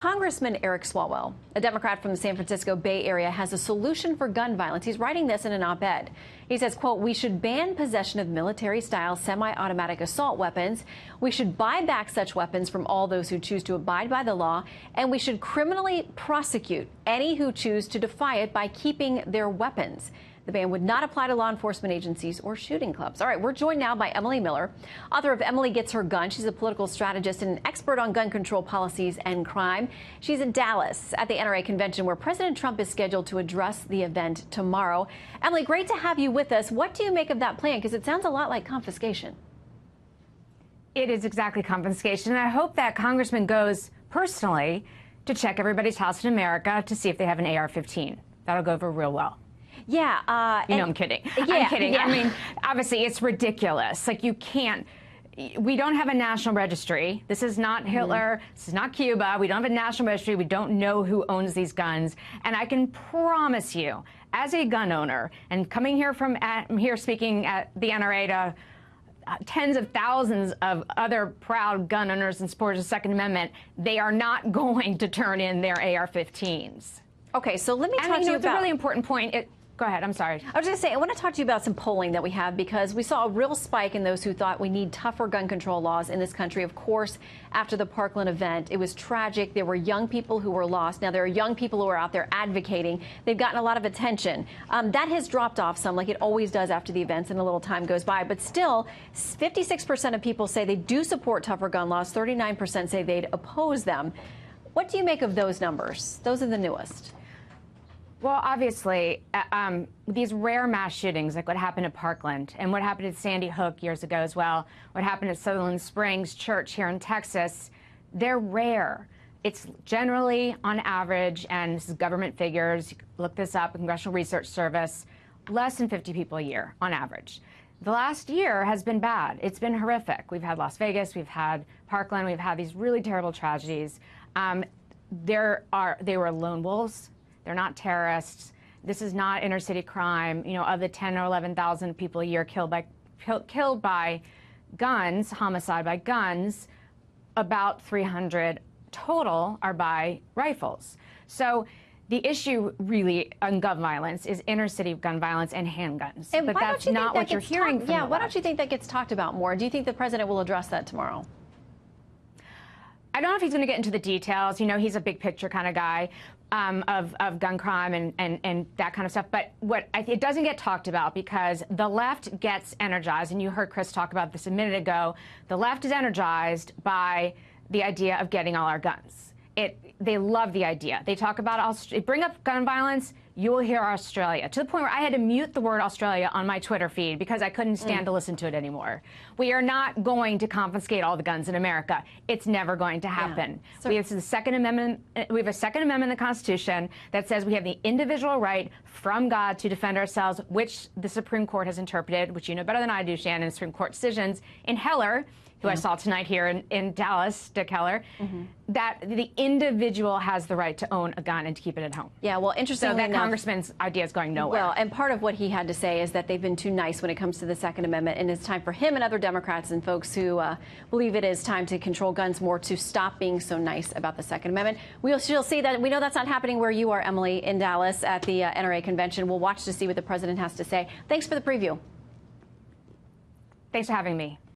Congressman Eric Swalwell, a Democrat from the San Francisco Bay Area, has a solution for gun violence. He's writing this in an op-ed. He says, quote, "We should ban possession of military-style semi-automatic assault weapons. We should buy back such weapons from all those who choose to abide by the law, and we should criminally prosecute any who choose to defy it by keeping their weapons. The ban would not apply to law enforcement agencies or shooting clubs." All right, we're joined now by Emily Miller, author of Emily Gets Her Gun. She's a political strategist and an expert on gun control policies and crime. She's in Dallas at the NRA convention where President Trump is scheduled to address the event tomorrow. Emily, great to have you with us. What do you make of that plan? Because it sounds a lot like confiscation. It is exactly confiscation. And I hope that Congressman goes personally to check everybody's house in America to see if they have an AR-15. That'll go over real well. Yeah. I'm kidding. Yeah, I'm kidding. Yeah. I mean, obviously, it's ridiculous. Like, you can't. We don't have a national registry. This is not Hitler. This is not Cuba. We don't have a national registry. We don't know who owns these guns. And I can promise you, as a gun owner, and coming here I'm here speaking at the NRA to tens of thousands of other proud gun owners and supporters of the Second Amendment, they are not going to turn in their AR-15s. Okay, so let me talk to you it's about a really important point. Go ahead. I'm sorry. I was going to say, I want to talk to you about some polling that we have, because we saw a real spike in those who thought we need tougher gun control laws in this country. Of course, after the Parkland event, it was tragic. There were young people who were lost. Now, there are young people who are out there advocating. They've gotten a lot of attention. That has dropped off some, like it always does after the events, and a little time goes by. But still, 56% of people say they do support tougher gun laws. 39% say they'd oppose them. What do you make of those numbers? Those are the newest. Well, obviously, these rare mass shootings, like what happened at Parkland and what happened at Sandy Hook years ago as well, what happened at Sutherland Springs Church here in Texas, they're rare. It's generally, on average, and this is government figures, you can look this up, Congressional Research Service, less than 50 people a year on average. The last year has been bad. It's been horrific. We've had Las Vegas, we've had Parkland, we've had these really terrible tragedies. They were lone wolves. They're not terrorists. This is not inner city crime. You know, of the 10 or 11,000 people a year killed by guns, homicide by guns, about 300 total are by rifles. So the issue really on gun violence is inner city gun violence and handguns. And but that's not what you're hearing from Yeah, why don't you think that gets talked about more? Do you think the president will address that tomorrow? I don't know if he's going to get into the details. You know, he's a big picture kind of guy of gun crime and that kind of stuff. But it doesn't get talked about because the left gets energized. And you heard Chris talk about this a minute ago. The left is energized by the idea of getting all our guns. They love the idea. They talk about, bring up gun violence, you will hear Australia, to the point where I had to mute the word Australia on my Twitter feed because I couldn't stand to listen to it anymore. We are not going to confiscate all the guns in America. It's never going to happen. Yeah. So we have the Second Amendment. We have a Second Amendment in the Constitution that says we have the individual right from God to defend ourselves, which the Supreme Court has interpreted, which you know better than I do, Shannon, Supreme Court decisions in Heller, who I saw tonight here in Dallas, Dick Heller, that the individual has the right to own a gun and to keep it at home. Yeah, well, interestingly enough, so that enough, congressman's idea is going nowhere. Well, and part of what he had to say is that they've been too nice when it comes to the Second Amendment, and it's time for him and other Democrats and folks who believe it is time to control guns more to stop being so nice about the Second Amendment. We'll see that. We know that's not happening where you are, Emily, in Dallas at the NRA convention. We'll watch to see what the president has to say. Thanks for the preview. Thanks for having me.